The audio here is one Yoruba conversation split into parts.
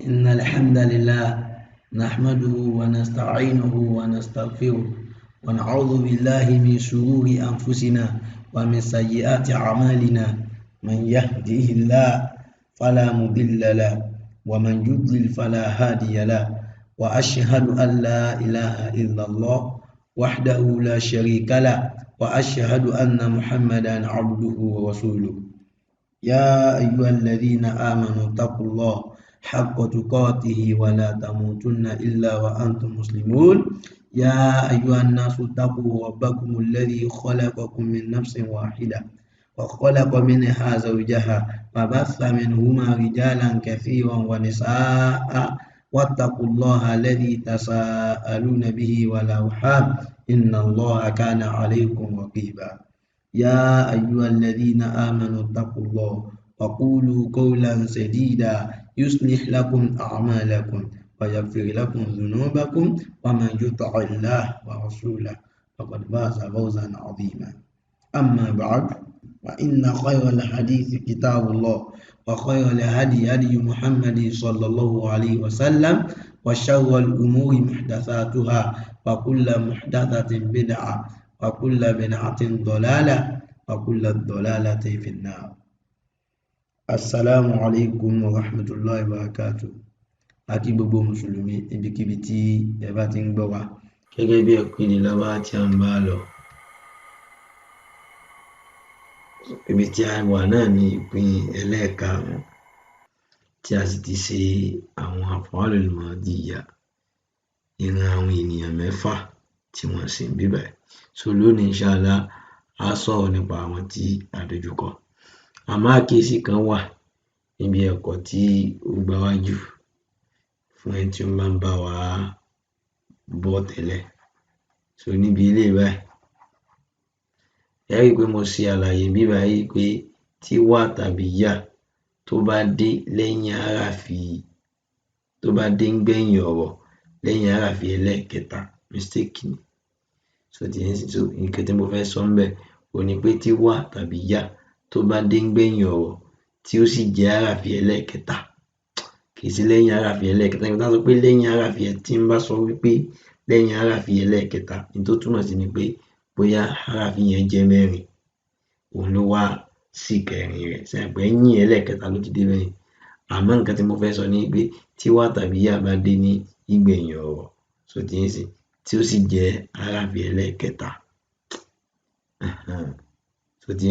إن الحمد لله نحمده ونستعينه ونستغفره ونعوذ بالله من شرور أنفسنا ومن سيئات أعمالنا من يهده الله فلا مضل له ومن يضلل فلا هادي له وأشهد أن لا إله إلا الله وحده لا شريك له وأشهد أن محمدا عبده ورسوله يا أيها الذين آمنوا اتقوا الله حق تقاته ولا تموتن إلا وأنتم مسلمون يا أيها الناس اتقوا ربكم الذي خلقكم من نفس واحدة وخلق منها زوجها وبث منهما رجالا كثيرا ونساء واتقوا الله الذي تساءلون به والأرحام إن الله كان عليكم رقيبا يا أيها الذين آمنوا اتقوا الله وقولوا قولا سديدا يصلح لكم أعمالكم ويغفر لكم ذنوبكم ومن يطع الله ورسوله فقد فاز فوزا عظيما أما بعد فإن خير الحديث كتاب الله وخير الهدي هدي محمد صلى الله عليه وسلم وشر الأمور محدثاتها وكل محدثة بدعة وكل بدعة ضلالة وكل ضلالة في النار. Assalamu alaikum wa rahmatullahi wa barakatuh. Àkí gbogbo mùsùlùmí ibikíbi tí ẹ bá ti ń gbọ́ wa. Gẹ́gẹ́ bí ẹ̀kọ́ ìdíláwà tí a ń bá lọ. Ibi tí a wà náà ní ìpín ẹlẹ́ẹ̀karùn-ún tí a sì ti ṣe àwọn af'alul madiyya ìran àwọn ènìyàn mẹ́fà tí wọ́n sì ń bíbẹ̀. So lónìí inshallah a sọ̀rọ̀ nípa àwọn tí a dojúkọ. Àmọ́ àkíyèsí kan wà níbi ẹ̀kọ́ tí ó gbáwájú fún ẹni tí ó máa ń bá wa bọ́ tẹ́lẹ̀. So níbi ilé báyìí, ẹ rí i pé mo ṣe àlàyé bí báyìí pé tí wà tàbí yà tó bá dé lẹ́yìn àràfi tó bá dé ń gbẹ̀yìn ọ̀rọ̀ lẹ́yìn àràfi ẹlẹ́ẹ̀kẹta mistake ni. So nǹkan tí mo fẹ́ sọ ń bẹ̀ ò ní pé tí wà tàbí yà tó bá dé ń gbẹ̀yìn ọ̀rọ̀ tí ó sì jẹ́ àràfi ẹlẹ́ẹ̀kẹta kì í sí lẹ́yìn àràfi ẹlẹ́ẹ̀kẹta. Nígbà tó sọ pé lẹ́yìn àràfi tí ń bá sọ wípé lẹ́yìn àràfi ẹlẹ́ẹ̀kẹta ní tó túmọ̀ sí ni pé bóyá àràfi yẹn jẹ́ mẹ́rin òun ló wá sí kẹrin rẹ̀ sẹ́yìn pé ẹ̀yìn ẹlẹ́ẹ̀kẹta ló ti dé mẹ́rin. Àmọ́ nǹkan tí mo fẹ́ sọ ni pé tí wà tàbí yà bá dé ní ìgbẹ̀yìn ọ̀rọ̀ so tí ó sì jẹ́ àràfi ẹlẹ́ẹ̀kẹta so tí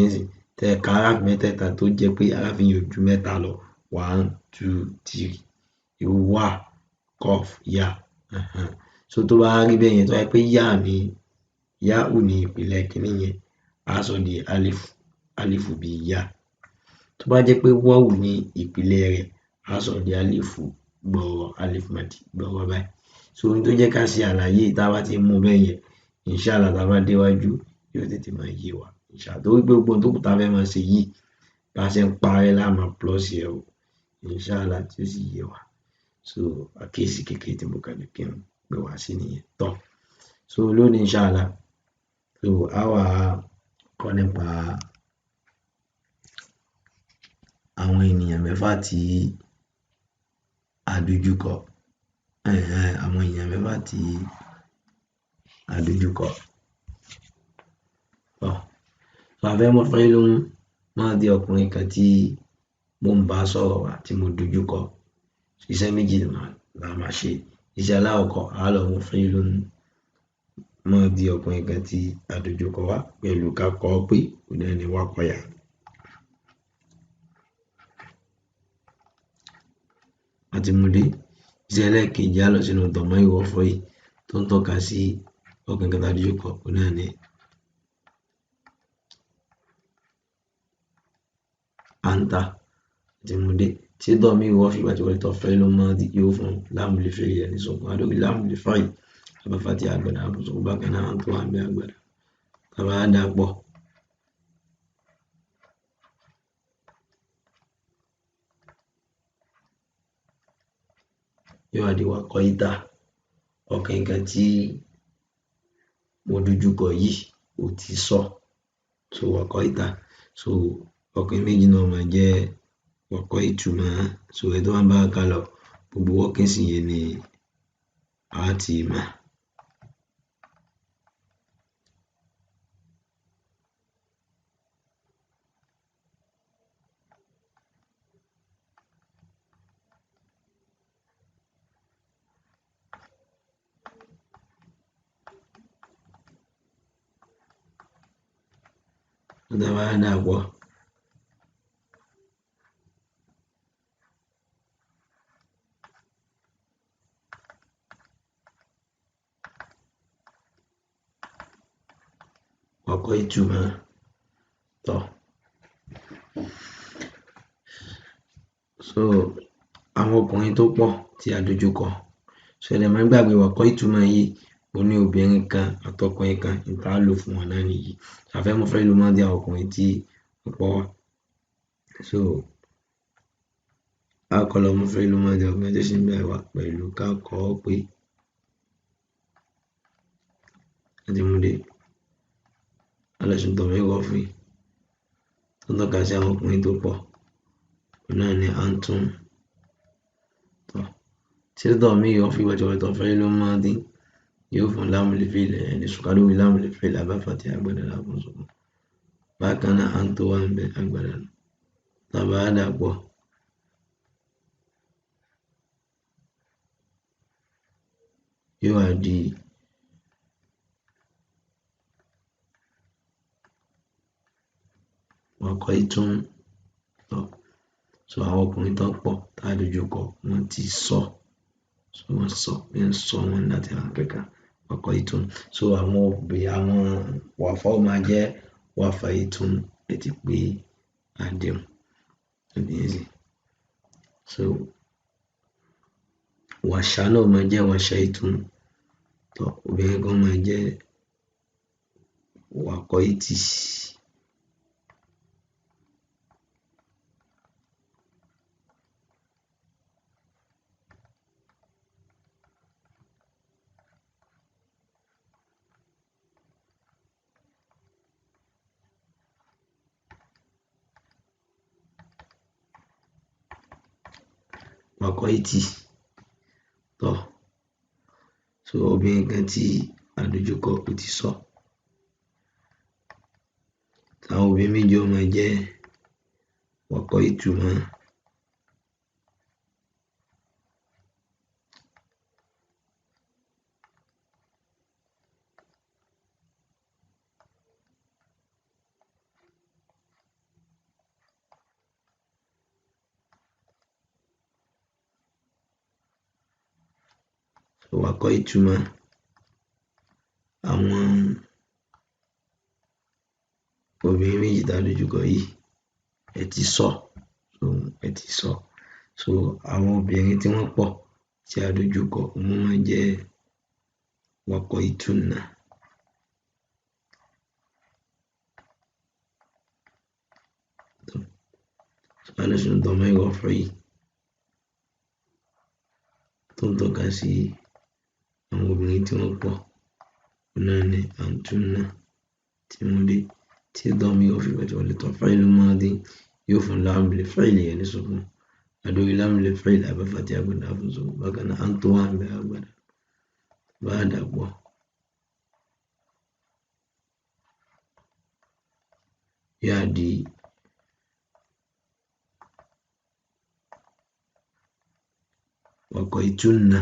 tẹ ka àràfi mẹ́tẹ̀ẹ̀ta tó jẹ́ pé àràfi yẹn ò ju mẹ́ta lọ 1 2 3 irú wà kọf yà so tó bá rí bẹ́ẹ̀ yẹn tó wáyé pé yà ò ní ìpìlẹ̀ kìíní yẹn á sọ di alifu bí yà. Tó bá jẹ́ pé wọ́wù ní ìpìlẹ̀ rẹ̀ á sọ di alifu gbọ̀ọ̀rọ̀ alifu madi gbọ̀ọ̀rọ̀ báyìí. So ohun tó jẹ́ ká ṣe àlàyé tá a bá ti mú bẹ́ẹ̀ yẹn inshallah tá a bá déwájú yóò tètè máa yé wa inshallah. Torí pé gbogbo ohun tó kù tá a fẹ́ máa ṣe yìí bá a ṣe ń parẹ́ láàmú plus yẹ o inshallah tí ó sì yé wa. So àkíyèsí kékeré tí mo kàn ní kí n gbé wá sí nìyẹn tán. So lónìí inshallah so a wà kọ́ nípa àwọn ènìyàn mẹ́fà tí a dojúkọ. Àwọn èèyàn mẹ́fà tí a dojúkọ. So a fẹ́ mọ̀ fẹ́ ló máa di ọkùnrin kan tí mo ń bá sọ̀rọ̀ wá tí mo dojúkọ. Iṣẹ́ méjì la máa ṣe. Iṣẹ́ aláwọ̀kọ́ a lọ mú fẹ́ ló máa di ọkùnrin kan tí a dojúkọ wá pẹ̀lú ká kọ́ pé òun ẹni wá kọyà. Àti mú dé iṣẹ́ ẹlẹ́ẹ̀kejì á lọ sínú tọ̀mọ́ ìwọ̀fọ̀ yìí tó ń tọ́ka sí ọkùnrin kan tá a dojúkọ òun ẹni anta. Àti mú dé tí tọ̀mọ́ ìwọ̀ fi gbàtí wọlé tọ́ fẹ́ ló máa di yóò fún láàmú lè fẹ́ yẹn ní sọ̀kún àdóbi láàmú lè fáyì àbáfàtì àgbàdà àbùsùn bákan náà tó wà ní àgbàdà tàbá dà pọ̀. Yóò wá di wá kọ́ ìta ọkùnrin kan tí mo dojúkọ yìí ò ti sọ so wá kọ́ ìta so ọkùnrin méjì náà máa jẹ́ wá kọ́ ìtumọ̀ so ẹ̀ tó wá ń bá ká lọ gbogbo workings yẹn ni a ti mọ̀. Tá bá dàpọ̀ ọkọ̀ ìtumọ̀ tọ̀. So àwọn ọkùnrin tó pọ̀ tí a dojú kọ. So ẹ dẹ̀ má gbàgbé ọkọ̀ ìtumọ̀ yìí ó ní obìnrin kan àtọkùnrin kan tá lò fún wọn náà nìyí. A fẹ́ mú fẹ́ ló máa dé àwọn ọkùnrin tí ó pọ̀ wá. So a kọ́ lọ mú fẹ́ ló máa dé ọkùnrin tó sì ń bẹ̀rẹ̀ wá pẹ̀lú ká kọ́ pé àdìmúdé alẹ́sùn tọ̀mí wọ́ fún yìí tó ń tọ́ka sí àwọn ọkùnrin tó pọ̀ náà ni Antum tọ̀. Tí ó tọ̀mí wọ́ fún ìwọ̀jọ̀wọ̀tọ̀ fẹ́ ló máa dín yóò fún lámùlẹ́fẹ́lẹ̀ ẹni sùkálù wí lámùlẹ́fẹ́lẹ̀ abáfàtì àgbàdà láfún sọ̀kún. Bákan náà Anto wà ń bẹ àgbàdà tàbá dàpọ̀ yóò wá di ọkọ̀ ìtún tọ̀. So àwọn ọkùnrin tó pọ̀ tá a dojú kọ wọ́n ti sọ wọ́n sọ wọn láti àwọn kẹ̀kẹ́ ọkọ̀ ìtún. So àwọn àwọn wàfà ó máa jẹ́ wàfà ìtún ètí pé àdéhùn. So wàṣà náà máa jẹ́ wàṣà ìtún tọ̀. Obìnrin kan máa jẹ́ wàkọ̀ ìtì. Wàkọ̀ ìtì tọ̀. So obìnrin kan tí a dojú kọ ó ti sọ. Àwọn obìnrin méjì ó máa jẹ́ wàkọ̀ ìtumọ̀. So wàkọ̀ ìtumọ̀ àwọn obìnrin méjì tá a dojú kọ yìí ẹ ti sọ. So ẹ ti sọ. So àwọn obìnrin tí wọ́n pọ̀ tí a dojú kọ wọ́n máa jẹ́ wàkọ̀ ìtúnà. Alẹ́sùn tọ̀mọ́ ìwọ̀ fún yìí tó ń tọ́ka sí àwọn obìnrin tí wọ́n pọ̀ náà ni Antuna tí wọ́n dé tí tọ̀mí ó fi wẹ̀tọ̀ lè tọ̀ fáìlì máa dín yóò fún láàmùlẹ̀ fáìlì ẹni sọ̀kún. Adóri láàmùlẹ̀ fáìlì abáfàtì àgbàdà fún sọ̀kún. Bákan náà Anto wà ń bẹ àgbàdà bá dàpọ̀ yóò di wàkọ̀ ìtúnà.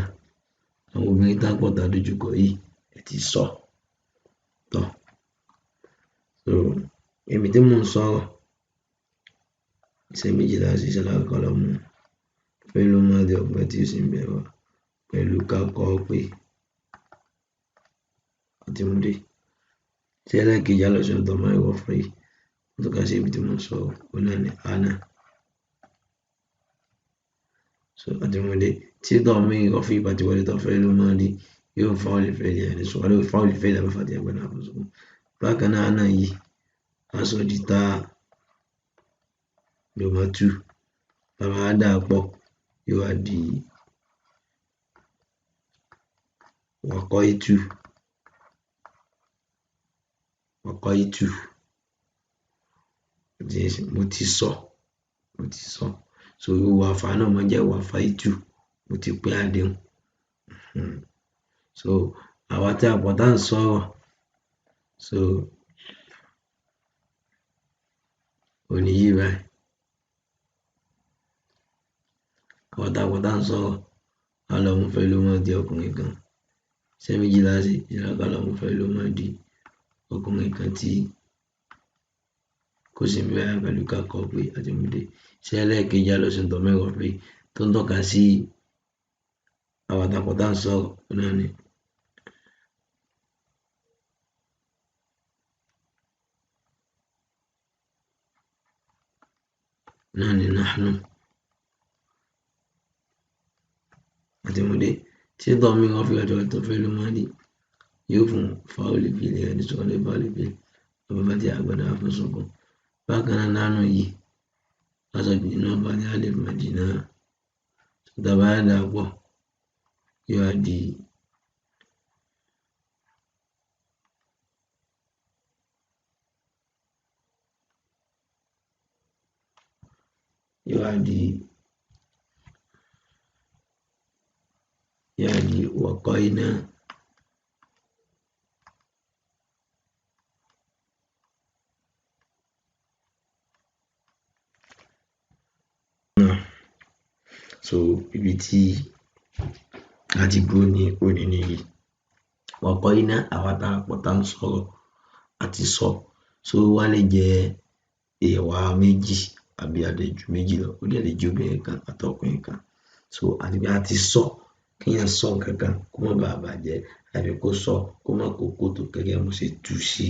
Àwọn obìnrin tá pọ̀ tá a dojú kọ yìí ẹ ti sọ tọ̀. So èmi tí mò ń sọ̀rọ̀ iṣẹ́ méjì tá a ṣiṣẹ́ lákọ̀ọ́ lọ mú fẹ́ ló máa dé ọgbẹ́ tí ó sì ń bẹ̀rẹ̀ wá pẹ̀lú ká kọ́ pé àdìmúdé tí ẹlẹ́kejì alẹ́sùn tọ̀mọ́ ìwọ̀ fún yìí tó tọ́ka sí ibi tí mò ń sọ̀rọ̀ ó náà ni Anna. So àdìmúdé tí tọ̀mí ìwọ̀ fún ìbàdí wọlé tó fẹ́ ló máa dé yóò fáwọlì fẹ́lì ẹni sọ̀kún. Adóri fáwọlì fẹ́lì abáfàtì àgbàdà fún sọ̀kún. Bákan náà Anna yìí aṣọ di tá lọ́mọ tú bàbá dàpọ̀ yóò wá di wàkọ̀ ìtú. Wàkọ̀ ìtú mo ti sọ. So wàfà náà máa jẹ́ wàfà ìtú mo ti pé àdéhùn. So àwa tí a pọ̀ tá ń sọ̀rọ̀, so òní yìí báyìí, àwa tá a pọ̀ tá ń sọ̀rọ̀, a lọ mo fẹ́ ló máa di ọkùnrin kan. Iṣẹ́ méjì la ṣe, ìṣẹ́ ká lọ mo fẹ́ ló máa di ọkùnrin kan tí kò sí bẹ́ẹ̀ pẹ̀lú ká kọ́ pé àti mo dé. Iṣẹ́ ẹlẹ́ẹ̀kejì a lọ sí ntọ́ mẹ́wàá pé tó ń tọ́ka sí àwa tá a pọ̀ tá ń sọ̀rọ̀ náà ni. Náà ni nahnu àti mo dé. Tí ntọ́ mi wọ́n fi ọjọ́ tó fẹ́ ló máa di yóò fún fáwọlì fìlì ẹni tó lè fáwọlì fìlì ọba bá ti àgbàdo àfọ̀sọ̀kọ̀. Bákan náà nánú yìí lásán bí iná bá ní alif madina tàbá dà pọ̀ yóò wá di waqayna so ibi tí a ti gbó ní òní nìyí. Waqayna àwa tá a pọ̀ tá ń sọ̀rọ̀ àti sọ, so wá lè jẹ́ ìwà méjì àbí àlejò méjì lọ, ó dẹ̀ lè jẹ́ obìnrin kan àtọkùnrin kan. So àti pé a ti sọ kí èèyàn sọ nǹkan kan kó má bàa bàjẹ́ àbí kó sọ kó má kó kótó gẹ́gẹ́ mo ṣe tú sí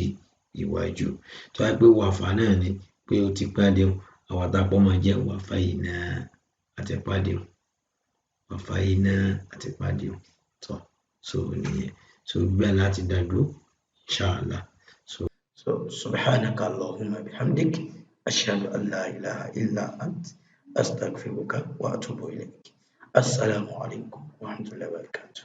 iwájú. Tó bá jẹ́ pé wàfà náà ni pé ó ti pé àdéhùn, àwa tá a pọ̀ máa jẹ́ wafayna àti pé àdéhùn. Wafayna àti pé àdéhùn. So nìyẹn. So bẹ́ẹ̀ láti dá dúró inshallah. So subhanaka Allahumma bihamdik ashhadu an la ilaha illa ant astaghfiruka wa atubu ilayk. Assalamu alaikum wa rahmatullahi wa barakatuh.